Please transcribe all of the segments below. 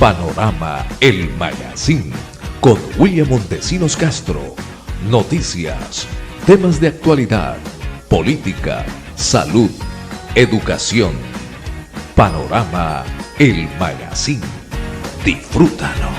Panorama El Magazine con William Montesinos Castro. Noticias, temas de actualidad, política, salud, educación. Panorama El Magazine. Disfrútalo.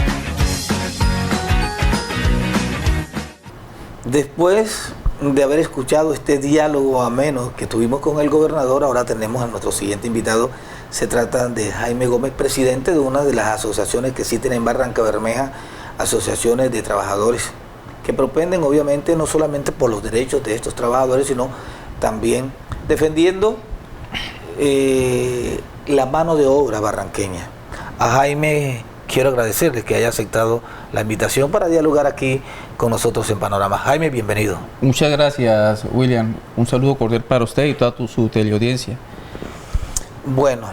Después de haber escuchado este diálogo ameno que tuvimos con el gobernador, ahora tenemos a nuestro siguiente invitado. Se trata de Jaime Gómez, presidente de una de las asociaciones que existen en Barrancabermeja, asociaciones de trabajadores, que propenden obviamente no solamente por los derechos de estos trabajadores, sino también defendiendo la mano de obra barranqueña. A Jaime quiero agradecerle que haya aceptado la invitación para dialogar aquí con nosotros en Panorama. Jaime, bienvenido. Muchas gracias, William. Un saludo cordial para usted y toda su teleaudiencia. Bueno,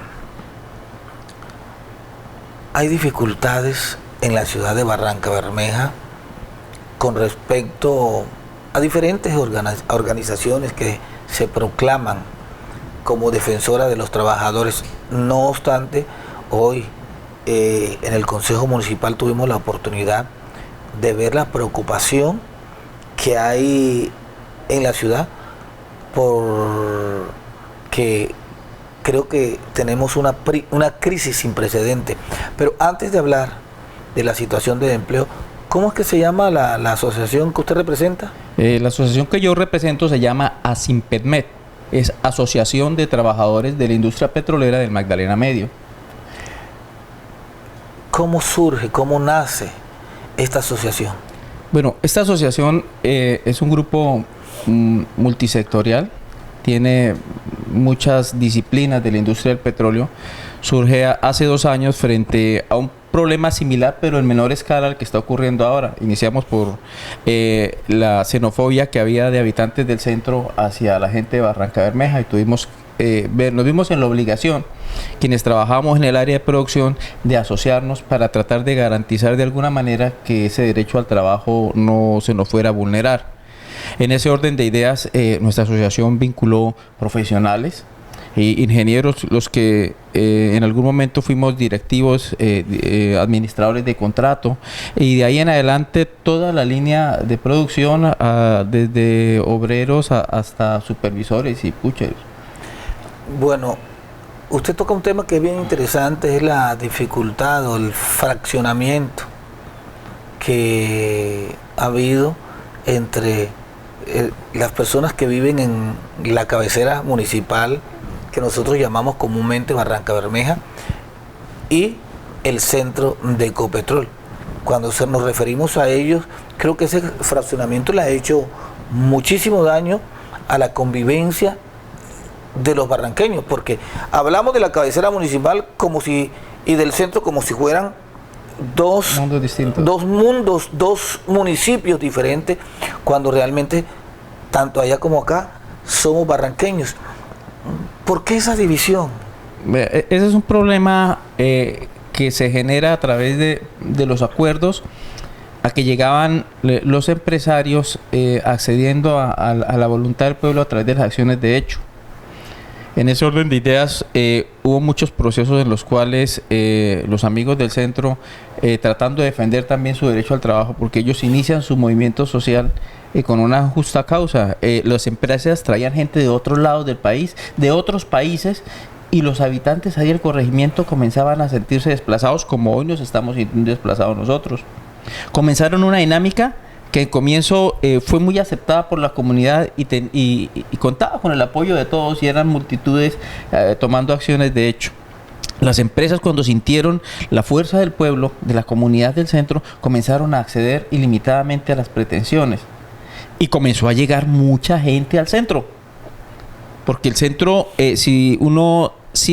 hay dificultades en la ciudad de Barrancabermeja con respecto a diferentes organizaciones que se proclaman como defensoras de los trabajadores. No obstante, hoy en el Consejo Municipal tuvimos la oportunidad de ver la preocupación que hay en la ciudad porque creo que tenemos una crisis sin precedente. Pero antes de hablar de la situación de empleo, ¿cómo es que se llama la asociación que usted representa? La asociación que yo represento se llama ASIMPETMET, es Asociación de Trabajadores de la Industria Petrolera del Magdalena Medio. ¿Cómo surge, cómo nace esta asociación? Bueno, esta asociación es un grupo multisectorial, tiene muchas disciplinas de la industria del petróleo. Surge hace 2 años frente a un problema similar, pero en menor escala al que está ocurriendo ahora. Iniciamos por la xenofobia que había de habitantes del centro hacia la gente de Barrancabermeja y nos vimos en la obligación, quienes trabajamos en el área de producción, de asociarnos para tratar de garantizar de alguna manera que ese derecho al trabajo no se nos fuera a vulnerar. En ese orden de ideas, nuestra asociación vinculó profesionales e ingenieros, los que en algún momento fuimos directivos, administradores de contrato, y de ahí en adelante toda la línea de producción, desde obreros hasta supervisores y pucheros. Bueno, usted toca un tema que es bien interesante, es la dificultad o el fraccionamiento que ha habido entre las personas que viven en la cabecera municipal, que nosotros llamamos comúnmente Barrancabermeja, y el centro de Ecopetrol. Cuando nos referimos a ellos, creo que ese fraccionamiento le ha hecho muchísimo daño a la convivencia de los barranqueños, porque hablamos de la cabecera municipal y del centro como si fueran dos mundos, dos municipios diferentes, cuando realmente tanto allá como acá somos barranqueños. ¿Por qué esa división? Ese es un problema que se genera a través de los acuerdos a que llegaban los empresarios accediendo a la voluntad del pueblo a través de las acciones de hecho. En ese orden de ideas hubo muchos procesos en los cuales los amigos del centro, tratando de defender también su derecho al trabajo, porque ellos inician su movimiento social con una justa causa. Las empresas traían gente de otros lados del país, de otros países, y los habitantes ahí del corregimiento comenzaban a sentirse desplazados, como hoy nos estamos sintiendo desplazados nosotros. Comenzaron una dinámica que en comienzo fue muy aceptada por la comunidad y contaba con el apoyo de todos, y eran multitudes tomando acciones de hecho. Las empresas, cuando sintieron la fuerza del pueblo, de la comunidad del centro, comenzaron a acceder ilimitadamente a las pretensiones, y comenzó a llegar mucha gente al centro, porque el centro, si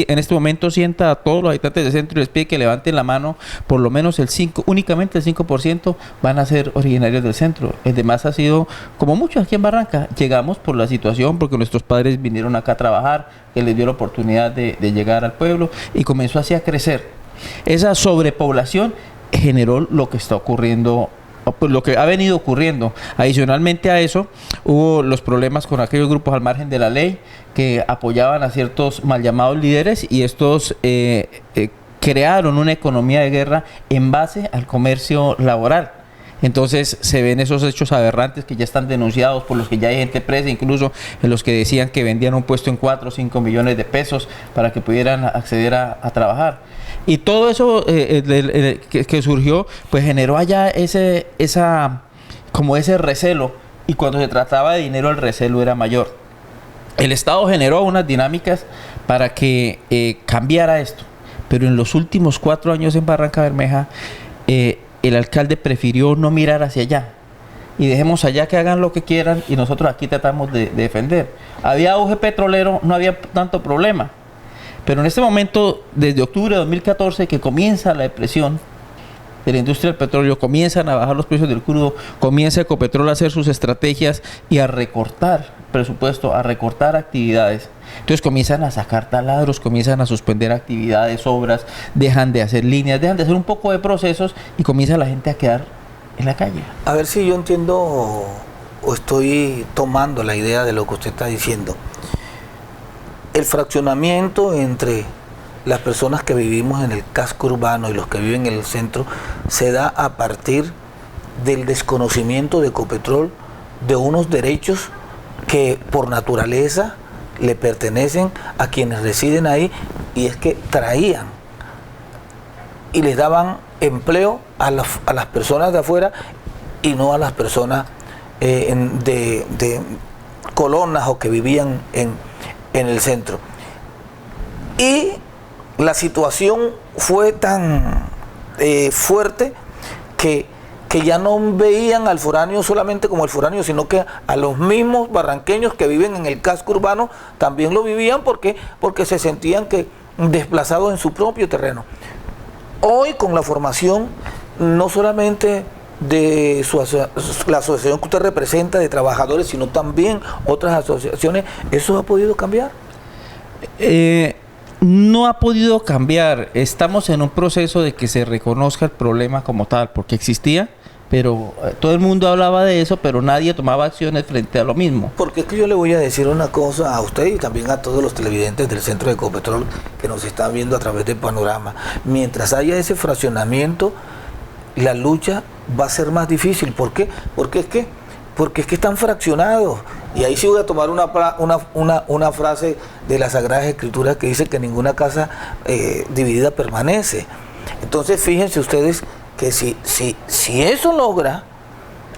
en este momento sienta a todos los habitantes del centro y les pide que levanten la mano, por lo menos únicamente el 5% van a ser originarios del centro. El demás ha sido, como muchos aquí en Barranca, llegamos por la situación, porque nuestros padres vinieron acá a trabajar, que les dio la oportunidad de llegar al pueblo, y comenzó así a crecer. Esa sobrepoblación generó lo que está ocurriendo, pues lo que ha venido ocurriendo. Adicionalmente a eso, hubo los problemas con aquellos grupos al margen de la ley que apoyaban a ciertos mal llamados líderes, y estos que crearon una economía de guerra en base al comercio laboral. Entonces se ven esos hechos aberrantes que ya están denunciados, por los que ya hay gente presa, incluso en los que decían que vendían un puesto en 4 o 5 millones de pesos para que pudieran acceder a trabajar. Y todo eso que surgió, pues generó allá ese recelo, y cuando se trataba de dinero el recelo era mayor. El Estado generó unas dinámicas para que cambiara esto, pero en los últimos 4 años en Barranca Bermeja, el alcalde prefirió no mirar hacia allá y dejemos allá que hagan lo que quieran y nosotros aquí tratamos de defender. Había auge petrolero, no había tanto problema, pero en este momento, desde octubre de 2014, que comienza la depresión de la industria del petróleo, comienzan a bajar los precios del crudo, comienza Ecopetrol a hacer sus estrategias y a recortar presupuesto, a recortar actividades. Entonces comienzan a sacar taladros, comienzan a suspender actividades, obras, dejan de hacer líneas, dejan de hacer un poco de procesos y comienza la gente a quedar en la calle. A ver si yo entiendo o estoy tomando la idea de lo que usted está diciendo. El fraccionamiento entre las personas que vivimos en el casco urbano y los que viven en el centro se da a partir del desconocimiento de Ecopetrol de unos derechos que por naturaleza le pertenecen a quienes residen ahí, y es que traían y les daban empleo a las personas de afuera y no a las personas de colonas o que vivían en el centro. Y la situación fue tan fuerte que ya no veían al foráneo solamente como el foráneo, sino que a los mismos barranqueños que viven en el casco urbano también lo vivían porque se sentían que desplazados en su propio terreno. Hoy, con la formación no solamente de la asociación que usted representa de trabajadores, sino también otras asociaciones, ¿eso ha podido cambiar? No ha podido cambiar. Estamos en un proceso de que se reconozca el problema como tal, porque existía, pero todo el mundo hablaba de eso, pero nadie tomaba acciones frente a lo mismo. Porque es que yo le voy a decir una cosa a usted y también a todos los televidentes del Centro de Ecopetrol que nos están viendo a través del panorama. Mientras haya ese fraccionamiento, la lucha va a ser más difícil. ¿Por qué? Porque es que están fraccionados. Y ahí sí voy a tomar una frase de las Sagradas Escrituras que dice que ninguna casa dividida permanece. Entonces fíjense ustedes que si eso logra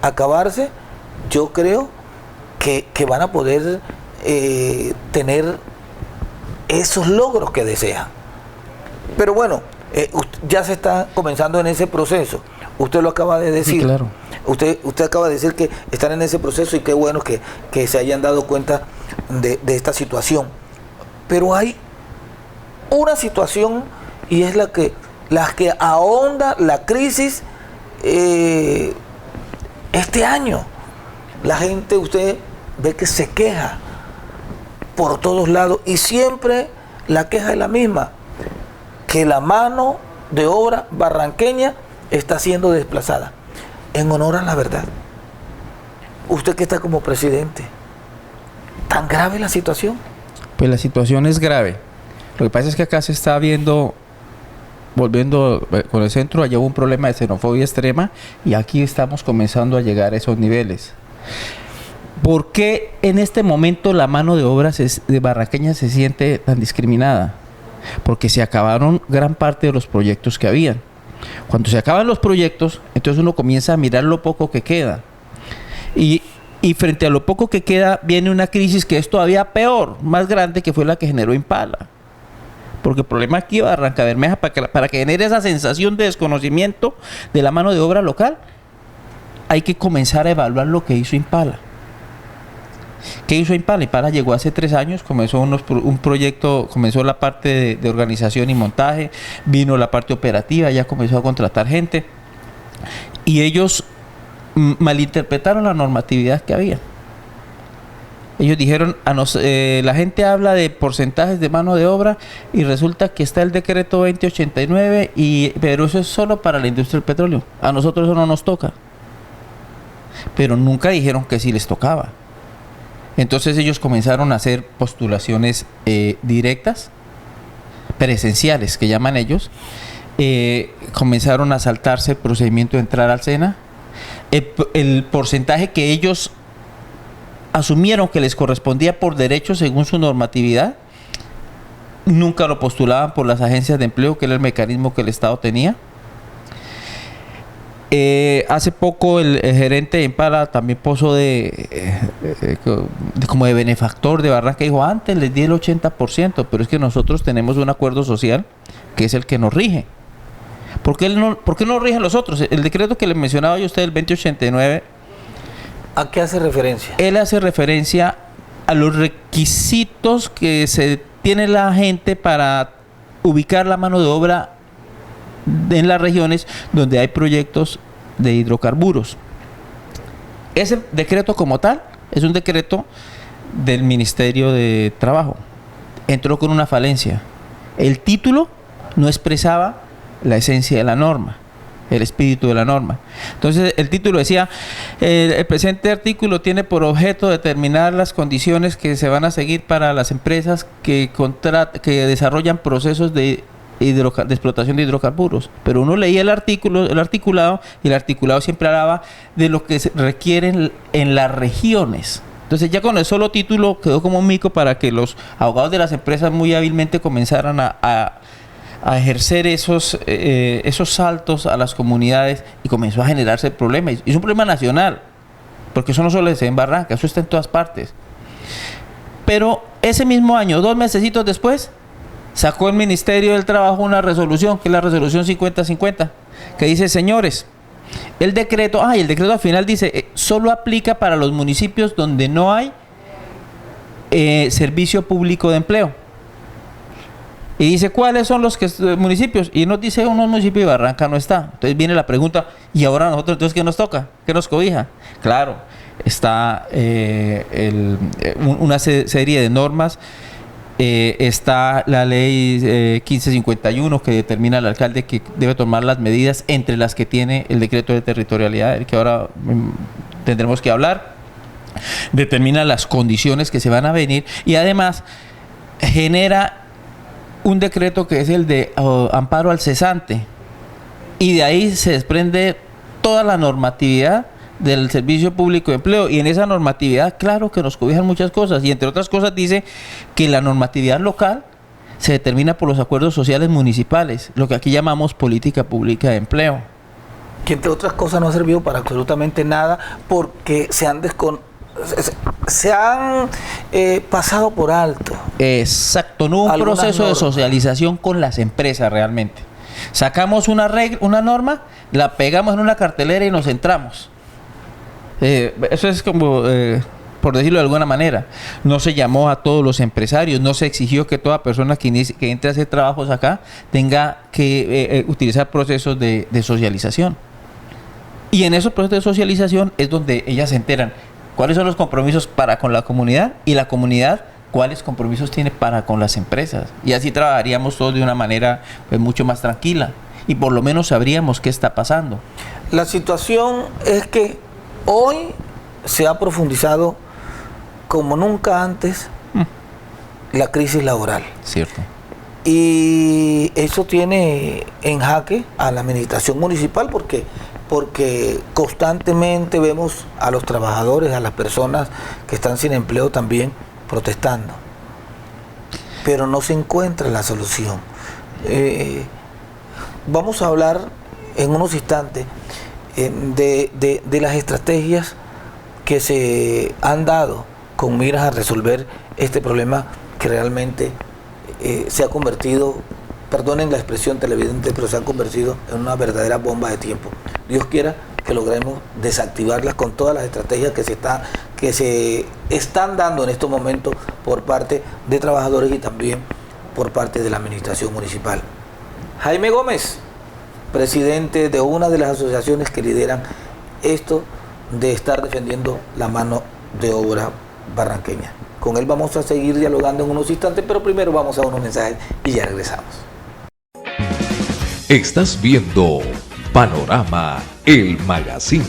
acabarse, yo creo que van a poder tener esos logros que desean. Pero bueno, ya se está comenzando en ese proceso. Usted lo acaba de decir. Sí, claro. Usted acaba de decir que están en ese proceso y qué bueno que se hayan dado cuenta de esta situación. Pero hay una situación y es la que ahonda la crisis este año. La gente, usted ve que se queja por todos lados y siempre la queja es la misma, que la mano de obra barranqueña está siendo desplazada. En honor a la verdad, usted que está como presidente, ¿tan grave la situación? Pues la situación es grave. Lo que pasa es que acá se está viendo, volviendo con el centro, allá hubo un problema de xenofobia extrema y aquí estamos comenzando a llegar a esos niveles. ¿Por qué en este momento la mano de obra de barranqueña se siente tan discriminada? Porque se acabaron gran parte de los proyectos que habían. Cuando se acaban los proyectos, entonces uno comienza a mirar lo poco que queda. Y frente a lo poco que queda, viene una crisis que es todavía peor, más grande, que fue la que generó Impala. Porque el problema aquí, Barranca Bermeja, para que genere esa sensación de desconocimiento de la mano de obra local, hay que comenzar a evaluar lo que hizo Impala. ¿Qué hizo Impala? Impala llegó hace 3 años, comenzó un proyecto, comenzó la parte de organización y montaje, vino la parte operativa, ya comenzó a contratar gente y ellos malinterpretaron la normatividad que había. Ellos dijeron, la gente habla de porcentajes de mano de obra y resulta que está el decreto 2089, pero eso es solo para la industria del petróleo. A nosotros eso no nos toca. Pero nunca dijeron que sí les tocaba. Entonces ellos comenzaron a hacer postulaciones directas presenciales, que llaman ellos, comenzaron a saltarse el procedimiento de entrar al SENA. El porcentaje que ellos asumieron que les correspondía por derecho según su normatividad, nunca lo postulaban por las agencias de empleo, que era el mecanismo que el Estado tenía. Hace poco el gerente de Impala también puso como de benefactor de Barranca, dijo, antes les di el 80%, pero es que nosotros tenemos un acuerdo social que es el que nos rige. ¿Por qué no rigen los otros? El decreto que les mencionaba yo a usted, el 2089, ¿a qué hace referencia? Él hace referencia a los requisitos que se tiene la gente para ubicar la mano de obra en las regiones donde hay proyectos de hidrocarburos. Ese decreto como tal es un decreto del Ministerio de Trabajo. Entró con una falencia. El título no expresaba la esencia de la norma, el espíritu de la norma. Entonces el título decía, el presente artículo tiene por objeto determinar las condiciones que se van a seguir para las empresas que desarrollan procesos de explotación de hidrocarburos. Pero uno leía el articulado, y el articulado siempre hablaba de lo que se requieren en las regiones. Entonces ya con el solo título quedó como un mico para que los abogados de las empresas muy hábilmente comenzaran a ejercer esos saltos a las comunidades, y comenzó a generarse el problema. Y es un problema nacional, porque eso no solo se ve en Barranca, eso está en todas partes. Pero ese mismo año, 2 mesecitos después, sacó el Ministerio del Trabajo una resolución, que es la resolución 5050, que dice, señores, el decreto al final dice, solo aplica para los municipios donde no hay servicio público de empleo. Y dice, ¿cuáles son los municipios? Y nos dice, unos municipios de Barranca no está. Entonces viene la pregunta, ¿y ahora nosotros entonces qué nos toca? ¿Qué nos cobija? Claro, está una serie de normas. Está la ley 1551, que determina al alcalde que debe tomar las medidas, entre las que tiene el decreto de territorialidad, el que ahora tendremos que hablar. Determina las condiciones que se van a venir, y además genera un decreto que es el de amparo al cesante, y de ahí se desprende toda la normatividad del Servicio Público de Empleo, y en esa normatividad, claro que nos cobijan muchas cosas, y entre otras cosas dice que la normatividad local se determina por los acuerdos sociales municipales, lo que aquí llamamos política pública de empleo. Que entre otras cosas no ha servido para absolutamente nada, porque se han pasado por alto. Exacto, no hubo un proceso de socialización con las empresas realmente. Sacamos una norma, la pegamos en una cartelera y nos entramos. Eso es como, por decirlo de alguna manera, no se llamó a todos los empresarios, no se exigió que toda persona que entre a hacer trabajos acá tenga que utilizar procesos de socialización. Y en esos procesos de socialización es donde ellas se enteran cuáles son los compromisos para con la comunidad, y la comunidad cuáles compromisos tiene para con las empresas. Y así trabajaríamos todos de una manera mucho más tranquila, y por lo menos sabríamos qué está pasando. La situación es que hoy se ha profundizado como nunca antes la crisis laboral. Cierto. Y eso tiene en jaque a la administración municipal, porque constantemente vemos a los trabajadores, a las personas que están sin empleo también protestando. Pero no se encuentra la solución. Vamos a hablar en unos instantes de las estrategias que se han dado con miras a resolver este problema que realmente se ha convertido, perdonen la expresión televidente, pero se ha convertido en una verdadera bomba de tiempo. Dios quiera que logremos desactivarlas con todas las estrategias que se están dando en estos momentos por parte de trabajadores y también por parte de la administración municipal. Jaime Gómez, presidente de una de las asociaciones que lideran esto de estar defendiendo la mano de obra barranqueña. Con él vamos a seguir dialogando en unos instantes, pero primero vamos a unos mensajes y ya regresamos. Estás viendo Panorama, el magazine.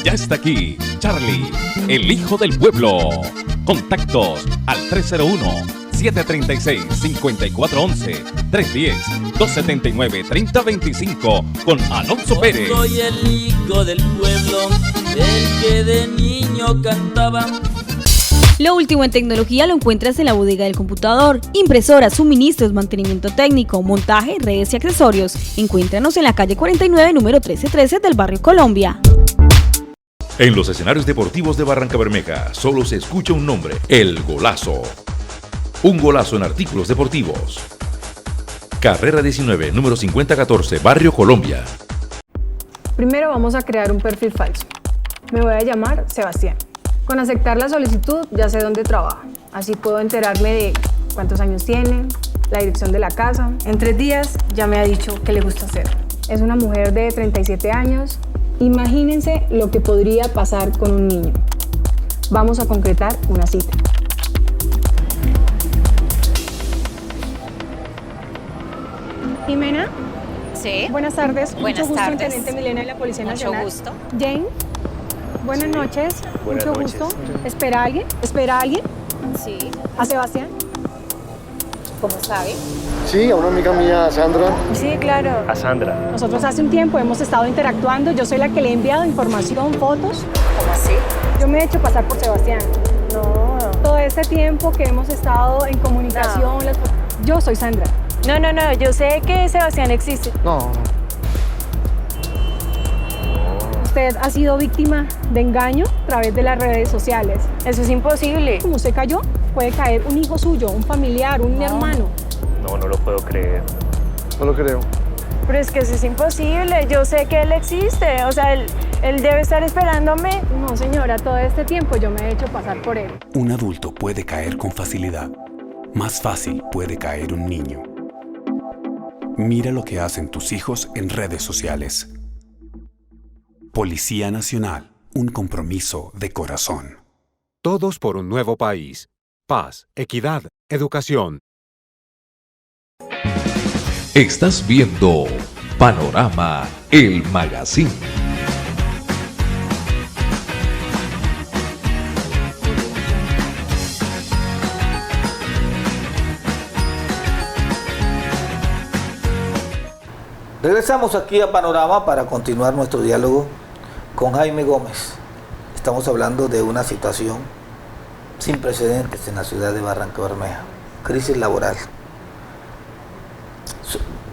Ya está aquí Charlie, el hijo del pueblo. Contactos al 301-736-5411, 310-279-3025 con Alonso Pérez. Soy el hijo del pueblo, el que de niño cantaba. Lo último en tecnología lo encuentras en la bodega del computador. Impresoras, suministros, mantenimiento técnico, montaje, redes y accesorios. Encuéntranos en la calle 49, número 1313 del barrio Colombia. En los escenarios deportivos de Barrancabermeja solo se escucha un nombre: El Golazo. Un golazo en artículos deportivos. Carrera 19, número 5014, barrio Colombia. Primero vamos a crear un perfil falso. Me voy a llamar Sebastián. Con aceptar la solicitud ya sé dónde trabaja. Así puedo enterarme de cuántos años tiene, la dirección de la casa. En 3 días ya me ha dicho qué le gusta hacer. Es una mujer de 37 años. Imagínense lo que podría pasar con un niño. Vamos a concretar una cita. Jimena. Sí. Buenas tardes. Buenas Mucho gusto, tardes. Intendente Milena de la Policía Nacional. Mucho gusto. Jane. Buenas noches. Buenas Mucho noches. gusto. ¿Espera a alguien? ¿Espera a alguien? Sí. ¿A Sebastián? ¿Cómo sabe? Sí, a una amiga mía, Sandra. Sí, claro. A Sandra. Nosotros hace un tiempo hemos estado interactuando. Yo soy la que le he enviado información, fotos. ¿Cómo así? Yo me he hecho pasar por Sebastián. No. Todo este tiempo que hemos estado en comunicación. Yo soy Sandra. No. Yo sé que Sebastián existe. No. Usted ha sido víctima de engaño a través de las redes sociales. Eso es imposible. Como usted cayó, puede caer un hijo suyo, un familiar, un hermano. No lo puedo creer. No lo creo. Pero es que eso es imposible. Yo sé que él existe. O sea, él debe estar esperándome. No, señora, todo este tiempo yo me he hecho pasar por él. Un adulto puede caer con facilidad. Más fácil puede caer un niño. Mira lo que hacen tus hijos en redes sociales. Policía Nacional, un compromiso de corazón. Todos por un nuevo país. Paz, equidad, educación. Estás viendo Panorama, el magazine. Regresamos aquí a Panorama para continuar nuestro diálogo con Jaime Gómez. Estamos hablando de una situación sin precedentes en la ciudad de Barrancabermeja, crisis laboral.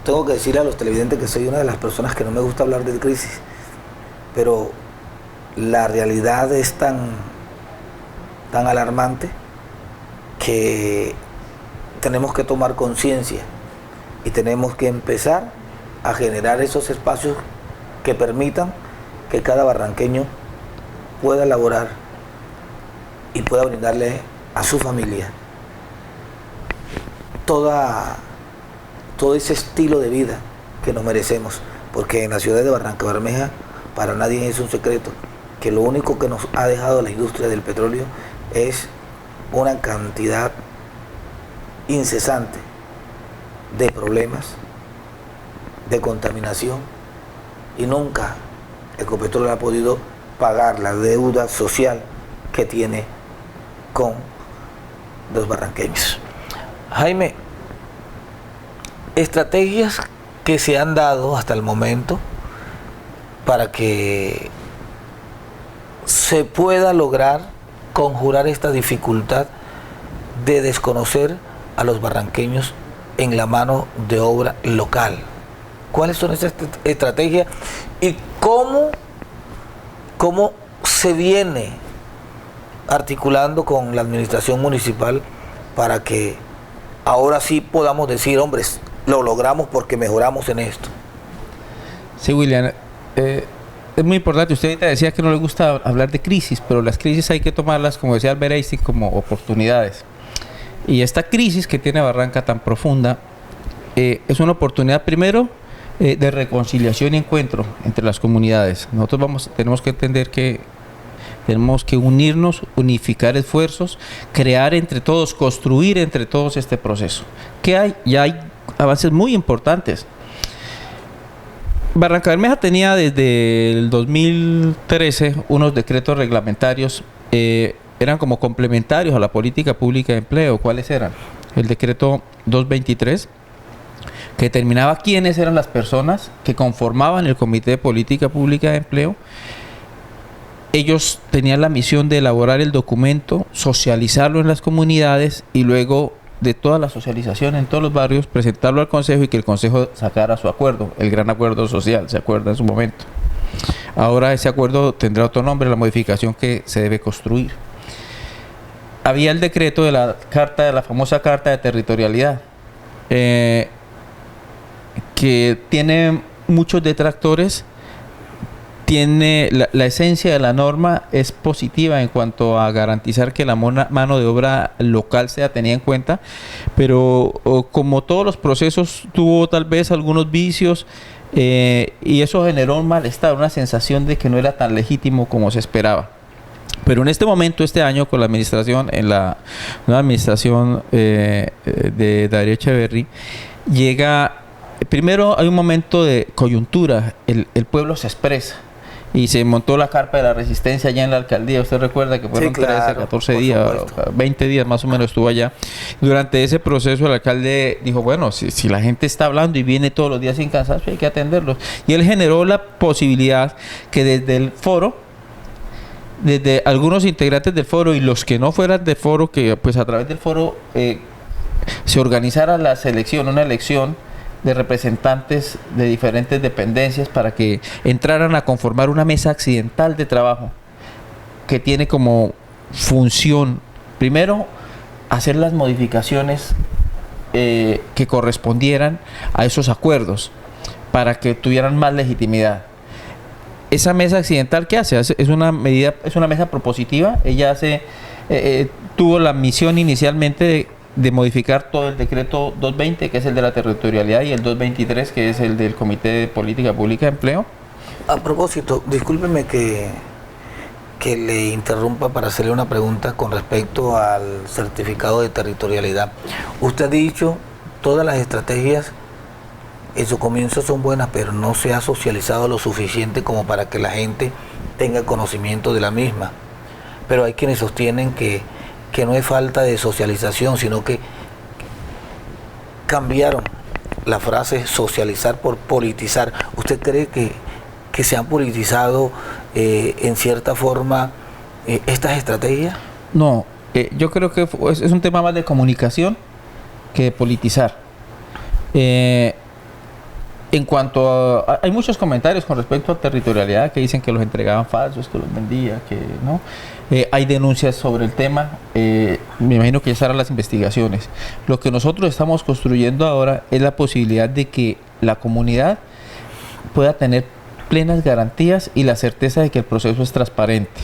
Tengo que decirle a los televidentes que soy una de las personas que no me gusta hablar de crisis, pero la realidad es tan alarmante que tenemos que tomar conciencia y tenemos que empezar a generar esos espacios que permitan que cada barranqueño pueda laborar y pueda brindarle a su familia todo ese estilo de vida que nos merecemos, porque en la ciudad de Barrancabermeja para nadie es un secreto que lo único que nos ha dejado la industria del petróleo es una cantidad incesante de problemas, de contaminación, y nunca Ecopetrol ha podido pagar la deuda social que tiene con los barranqueños. Jaime, estrategias que se han dado hasta el momento para que se pueda lograr conjurar esta dificultad de desconocer a los barranqueños en la mano de obra local. ¿Cuáles son esas estrategias y cómo se viene articulando con la administración municipal para que ahora sí podamos decir, hombres, lo logramos porque mejoramos en esto? Sí, William, es muy importante. Usted ahorita decía que no le gusta hablar de crisis, pero las crisis hay que tomarlas, como decía Albert Einstein, como oportunidades. Y esta crisis que tiene Barranca tan profunda es una oportunidad primero de reconciliación y encuentro entre las comunidades. Nosotros tenemos que entender que tenemos que unirnos, unificar esfuerzos, crear entre todos, construir entre todos este proceso. ¿Qué hay? Ya hay avances muy importantes. Barranca Bermeja tenía desde el 2013 unos decretos reglamentarios, eran como complementarios a la política pública de empleo. ¿Cuáles eran? El decreto 223, que determinaba quiénes eran las personas que conformaban el Comité de Política Pública de Empleo. Ellos tenían la misión de elaborar el documento, socializarlo en las comunidades y luego de toda la socialización en todos los barrios, presentarlo al Consejo y que el Consejo sacara su acuerdo, el gran acuerdo social, ¿se acuerda en su momento? Ahora ese acuerdo tendrá otro nombre, la modificación que se debe construir. Había el decreto de la carta, de la famosa Carta de Territorialidad, que tiene muchos detractores. Tiene la esencia de la norma es positiva en cuanto a garantizar que la mano de obra local sea tenida en cuenta, pero como todos los procesos tuvo tal vez algunos vicios y eso generó un malestar, una sensación de que no era tan legítimo como se esperaba. Pero en este momento, este año, con la administración, en la nueva administración de Darío Echeverri, llega, primero hay un momento de coyuntura, el pueblo se expresa. Y se montó la carpa de la resistencia allá en la alcaldía. Usted recuerda que fueron 13, 14 días, 20 días más o menos estuvo allá. Durante ese proceso el alcalde dijo, bueno, si la gente está hablando y viene todos los días sin cansancio, hay que atenderlos. Y él generó la posibilidad que desde el foro, desde algunos integrantes del foro y los que no fueran del foro, que pues a través del foro se organizara la selección, una elección de representantes de diferentes dependencias para que entraran a conformar una mesa accidental de trabajo que tiene como función, primero, hacer las modificaciones que correspondieran a esos acuerdos para que tuvieran más legitimidad. Esa mesa accidental, ¿qué hace? Es una mesa propositiva. Ella tuvo la misión inicialmente de modificar todo el decreto 220, que es el de la territorialidad, y el 223, que es el del Comité de Política Pública de Empleo. A propósito, discúlpeme que le interrumpa para hacerle una pregunta con respecto al certificado de territorialidad. Usted ha dicho, todas las estrategias en su comienzo son buenas, pero no se ha socializado lo suficiente como para que la gente tenga conocimiento de la misma. Pero hay quienes sostienen que no es falta de socialización, sino que cambiaron la frase socializar por politizar. ¿Usted cree que se han politizado en cierta forma estas estrategias? No, yo creo que es un tema más de comunicación que de politizar. En cuanto a, hay muchos comentarios con respecto a territorialidad que dicen que los entregaban falsos, que los vendía, que no. Hay denuncias sobre el tema, me imagino que ya estarán las investigaciones. Lo que nosotros estamos construyendo ahora es la posibilidad de que la comunidad pueda tener plenas garantías y la certeza de que el proceso es transparente.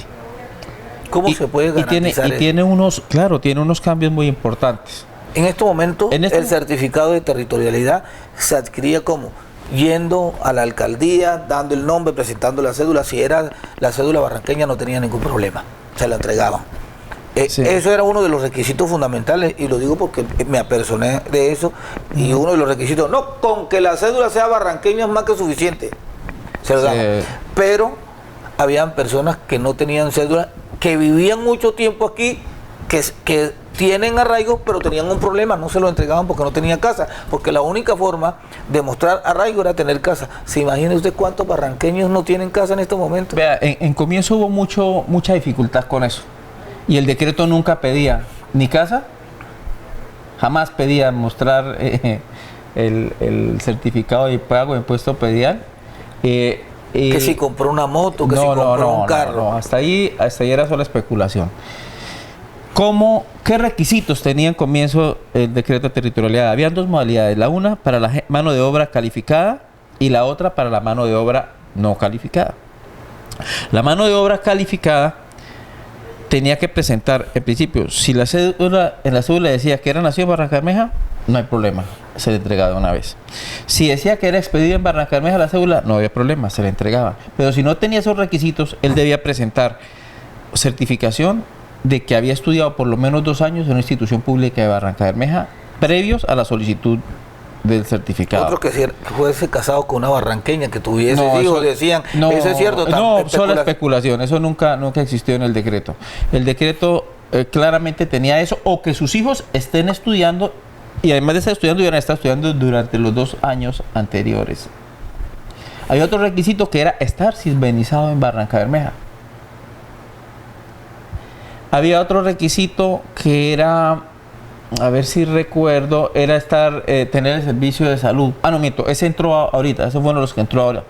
¿Cómo se puede garantizar eso? Tiene unos cambios muy importantes. En este momento, el certificado de territorialidad se adquiría como yendo a la alcaldía, dando el nombre, presentando la cédula. Si era la cédula barranqueña, no tenía ningún problema, se la entregaban. Sí. Eso era uno de los requisitos fundamentales, y lo digo porque me apersoné de eso. Y uno de los requisitos, no, con que la cédula sea barranqueña es más que suficiente, se lo daban. Pero habían personas que no tenían cédula, que vivían mucho tiempo aquí, que tienen arraigo, pero tenían un problema, no se lo entregaban porque no tenían casa, porque la única forma de mostrar arraigo era tener casa. ¿Se imagina usted cuántos barranqueños no tienen casa en estos momentos? Vea, en comienzo hubo mucha dificultad con eso, y el decreto nunca pedía ni casa, jamás pedía mostrar el certificado de pago de impuesto predial. Que si compró una moto, que si compró un carro. No, hasta ahí era solo especulación. ¿Qué requisitos tenía en comienzo el decreto de territorialidad? Habían dos modalidades, la una para la mano de obra calificada y la otra para la mano de obra no calificada. La mano de obra calificada tenía que presentar, en principio, si en la cédula decía que era nacido en Barranca Bermeja, no hay problema, se le entregaba de una vez. Si decía que era expedido en Barranca Bermeja la cédula, no había problema, se le entregaba. Pero si no tenía esos requisitos, él debía presentar certificación de que había estudiado por lo menos 2 años en una institución pública de Barranca Bermeja previos a la solicitud del certificado. Otro que fuese casado con una barranqueña, que tuviese No, hijos, eso- decían, no, eso es cierto. No, solo especulación, eso nunca existió en el decreto. El decreto claramente tenía eso, o que sus hijos estén estudiando, y además de estar estudiando, iban a estar estudiando durante los 2 años anteriores. Hay otro requisito que era estar cisbenizado en Barrancabermeja. Había otro requisito que era, a ver si recuerdo, era tener el servicio de salud. Ah, no, miento, ese entró ahorita, ese fue uno de los que entró ahora.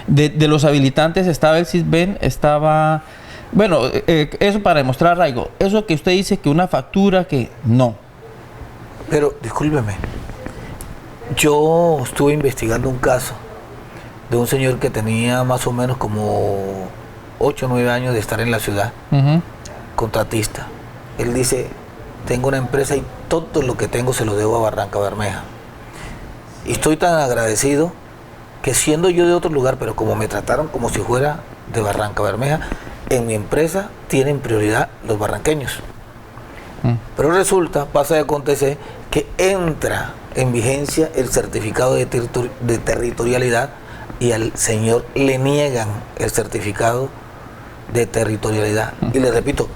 De los habilitantes estaba el Cisben, estaba... Bueno, eso para demostrar arraigo. Eso que usted dice que una factura, que no. Pero, discúlpeme, yo estuve investigando un caso de un señor que tenía más o menos como 8 o 9 años de estar en la ciudad, contratista. Él dice, tengo una empresa y todo lo que tengo se lo debo a Barrancabermeja. Y estoy tan agradecido que siendo yo de otro lugar, pero como me trataron como si fuera de Barrancabermeja, en mi empresa tienen prioridad los barranqueños. Pero resulta, pasa y acontece, que entra en vigencia el certificado de territorialidad y al señor le niegan el certificado de territorialidad. Y le repito,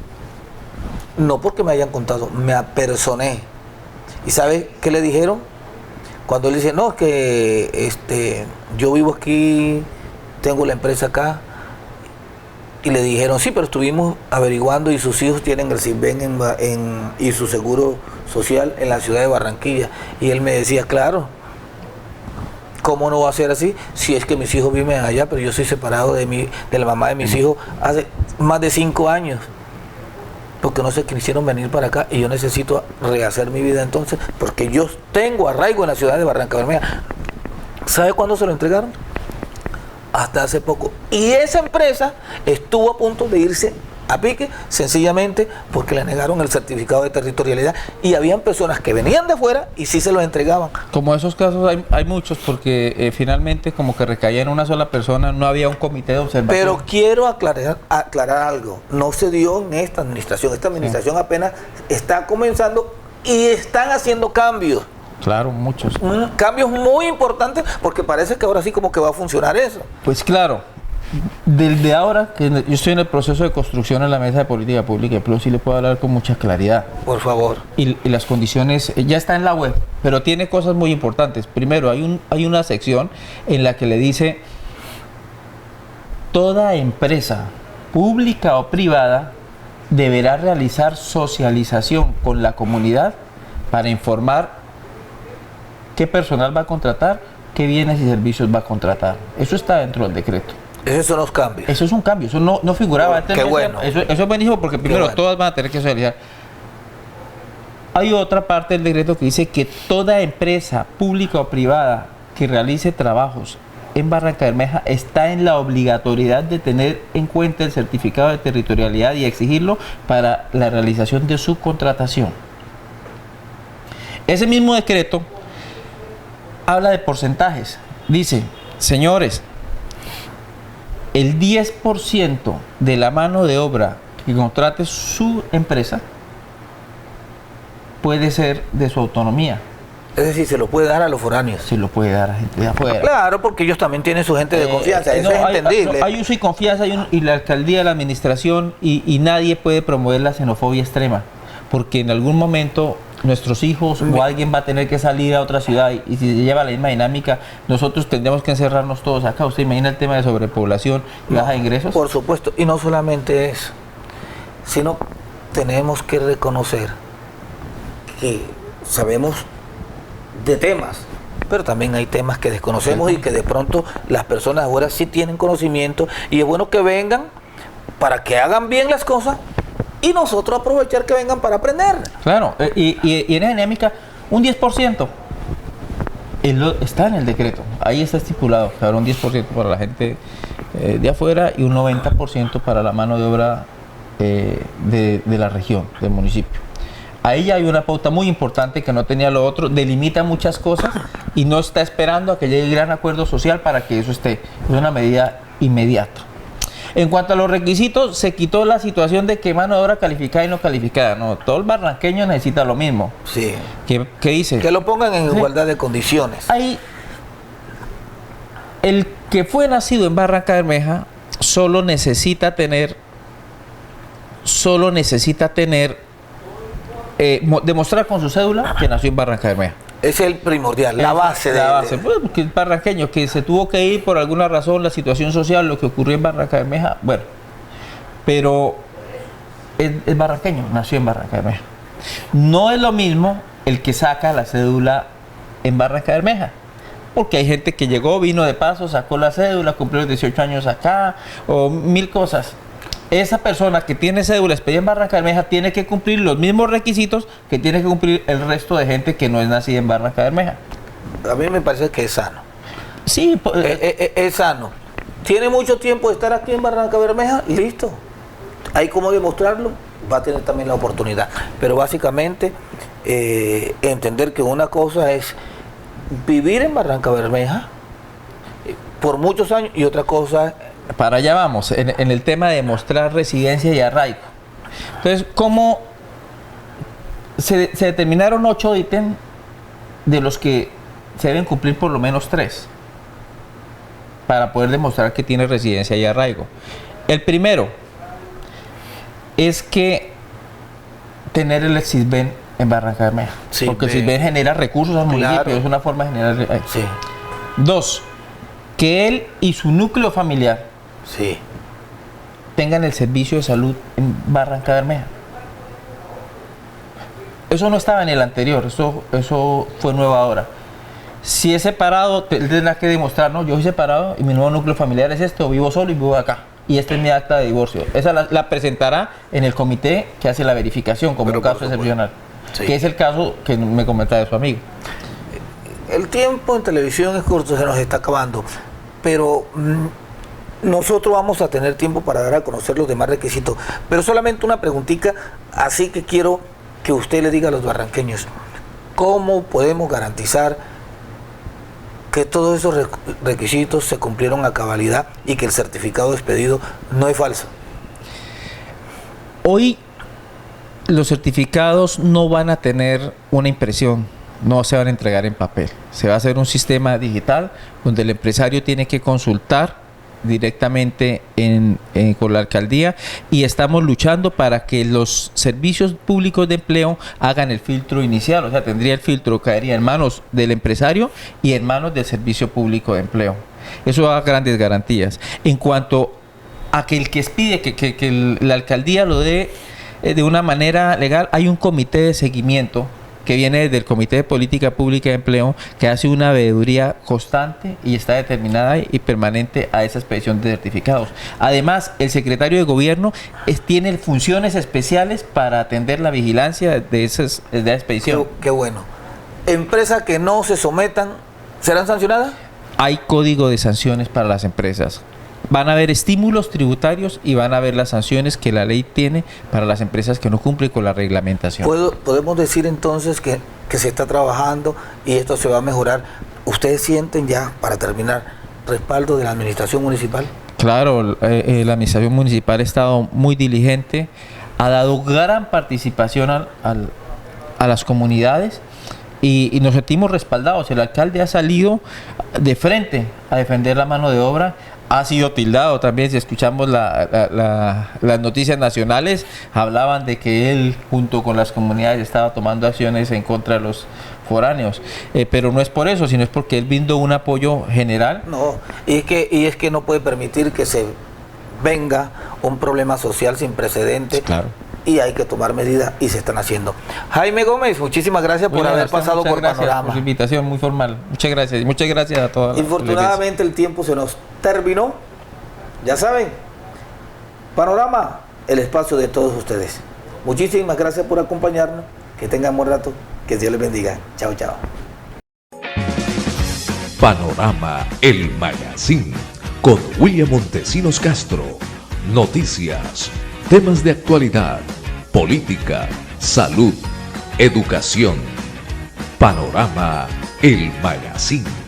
no porque me hayan contado, me apersoné. ¿Y sabe qué le dijeron? Cuando él dice, no, que yo vivo aquí, tengo la empresa acá. Y le dijeron, sí, pero estuvimos averiguando y sus hijos tienen el Cisben y su seguro social en la ciudad de Barranquilla. Y él me decía, claro, ¿cómo no va a ser así? Si es que mis hijos viven allá, pero yo soy separado de la mamá de mis hijos hace más de 5 años. Porque no se quisieron venir para acá y yo necesito rehacer mi vida entonces, porque yo tengo arraigo en la ciudad de Barrancabermeja. ¿Sabe cuándo se lo entregaron? Hasta hace poco. Y esa empresa estuvo a punto de irse a pique, sencillamente porque le negaron el certificado de territorialidad y habían personas que venían de afuera y sí se los entregaban. Como esos casos hay muchos, porque finalmente como que recaía en una sola persona, no había un comité de observación. Pero quiero aclarar algo, no se dio en esta administración apenas está comenzando y están haciendo cambios. Claro, muchos. Cambios muy importantes, porque parece que ahora sí como que va a funcionar eso. Pues claro, desde ahora que yo estoy en el proceso de construcción en la mesa de política pública, pero sí le puedo hablar con mucha claridad. Por favor. Y las condiciones, ya está en la web, pero tiene cosas muy importantes. Primero, hay una sección en la que le dice, toda empresa pública o privada deberá realizar socialización con la comunidad para informar qué personal va a contratar, qué bienes y servicios va a contratar. Eso está dentro del decreto. Esos son los cambios. Eso es un cambio, eso no figuraba antes. Qué bueno. Eso es buenísimo porque primero todas van a tener que socializar. Hay otra parte del decreto que dice que toda empresa pública o privada que realice trabajos en Barrancabermeja está en la obligatoriedad de tener en cuenta el certificado de territorialidad y exigirlo para la realización de su contratación. Ese mismo decreto habla de porcentajes. Dice, señores, el 10% de la mano de obra que contrate su empresa puede ser de su autonomía. Es decir, se lo puede dar a los foráneos. Se lo puede dar a gente de afuera. Claro, porque ellos también tienen su gente de confianza, eso es entendible. Hay uso y confianza y la alcaldía, la administración y nadie puede promover la xenofobia extrema, porque en algún momento nuestros hijos o alguien va a tener que salir a otra ciudad y si se lleva la misma dinámica, nosotros tendríamos que encerrarnos todos acá. ¿Usted imagina el tema de sobrepoblación y baja de ingresos? Por supuesto, y no solamente eso, sino tenemos que reconocer que sabemos de temas, pero también hay temas que desconocemos y que de pronto las personas ahora sí tienen conocimiento y es bueno que vengan para que hagan bien las cosas y nosotros aprovechar que vengan para aprender. Claro, y en esa dinámica, un 10% está en el decreto, ahí está estipulado, claro, un 10% para la gente de afuera y un 90% para la mano de obra de la región, del municipio. Ahí ya hay una pauta muy importante que no tenía lo otro, delimita muchas cosas y no está esperando a que llegue el gran acuerdo social para que eso esté. Es una medida inmediata. En cuanto a los requisitos, se quitó la situación de que mano de obra calificada y no calificada. No, todo el barranqueño necesita lo mismo. Sí. ¿Qué dice? Que lo pongan en igualdad de condiciones. Hay el que fue nacido en Barranca Bermeja solo necesita tener demostrar con su cédula que nació en Barranca Bermeja. Es el primordial, la base de... La base, pues, porque el barranqueño que se tuvo que ir por alguna razón, la situación social, lo que ocurrió en Barranca Bermeja, bueno, pero es barranqueño, nació en Barranca Bermeja. No es lo mismo el que saca la cédula en Barranca Bermeja, porque hay gente que llegó, vino de paso, sacó la cédula, cumplió los 18 años acá, o mil cosas. Esa persona que tiene cédula expedida en Barranca Bermeja tiene que cumplir los mismos requisitos que tiene que cumplir el resto de gente que no es nacida en Barranca Bermeja. A mí me parece que es sano. Sí, es sano. Tiene mucho tiempo de estar aquí en Barranca Bermeja y listo. Hay cómo demostrarlo, va a tener también la oportunidad. Pero básicamente entender que una cosa es vivir en Barranca Bermeja por muchos años y otra cosa... Para allá vamos, en el tema de mostrar residencia y arraigo. Entonces, ¿cómo se determinaron 8 ítems de los que se deben cumplir por lo menos 3 para poder demostrar que tiene residencia y arraigo? El primero es que tener el SISBEN en Barranca Bermeja, sí, porque el SISBEN genera recursos al municipio, es una forma de generar... Sí. 2, que él y su núcleo familiar tengan el servicio de salud en Barranca Bermeja. Eso no estaba en el anterior, eso fue nuevo ahora. Si es separado, tendrá que demostrar, no, yo soy separado y mi nuevo núcleo familiar es esto, vivo solo y vivo acá. Y esta es mi acta de divorcio. Esa la presentará en el comité que hace la verificación como un caso excepcional. Sí. Que es el caso que me comentaba de su amigo. El tiempo en televisión es corto, se nos está acabando, pero nosotros vamos a tener tiempo para dar a conocer los demás requisitos. Pero solamente una preguntita, así que quiero que usted le diga a los barranqueños, ¿cómo podemos garantizar que todos esos requisitos se cumplieron a cabalidad y que el certificado de expedido no es falso? Hoy los certificados no van a tener una impresión, no se van a entregar en papel. Se va a hacer un sistema digital donde el empresario tiene que consultar directamente con la alcaldía, y estamos luchando para que los servicios públicos de empleo hagan el filtro inicial, o sea, tendría el filtro, caería en manos del empresario y en manos del servicio público de empleo. Eso da grandes garantías. En cuanto a que el que expide, que la alcaldía lo dé de una manera legal, hay un comité de seguimiento que viene desde el Comité de Política Pública de Empleo, que hace una veeduría constante y está determinada y permanente a esa expedición de certificados. Además, el secretario de Gobierno tiene funciones especiales para atender la vigilancia de esa expedición. Qué bueno. ¿Empresas que no se sometan serán sancionadas? Hay código de sanciones para las empresas. Van a haber estímulos tributarios y van a haber las sanciones que la ley tiene para las empresas que no cumplen con la reglamentación. ¿Podemos decir entonces que se está trabajando y esto se va a mejorar? ¿Ustedes sienten ya, para terminar, respaldo de la administración municipal? Claro, la administración municipal ha estado muy diligente, ha dado gran participación a las comunidades y nos sentimos respaldados. El alcalde ha salido de frente a defender la mano de obra. Ha sido tildado también, si escuchamos las noticias nacionales, hablaban de que él junto con las comunidades estaba tomando acciones en contra de los foráneos, pero no es por eso, sino es porque él brindó un apoyo general. No, y es que no puede permitir que se venga un problema social sin precedentes. Claro. Y hay que tomar medidas y se están haciendo. Jaime Gómez, muchísimas gracias por haber pasado por Panorama. Por su invitación muy formal. Muchas gracias. Y muchas gracias a todos. Infortunadamente el tiempo se nos terminó. Ya saben, Panorama, el espacio de todos ustedes. Muchísimas gracias por acompañarnos. Que tengan buen rato. Que Dios les bendiga. Chao, chao. Panorama, el magazine, con William Montesinos Castro. Noticias, temas de actualidad, política, salud, educación. Panorama, el magazine.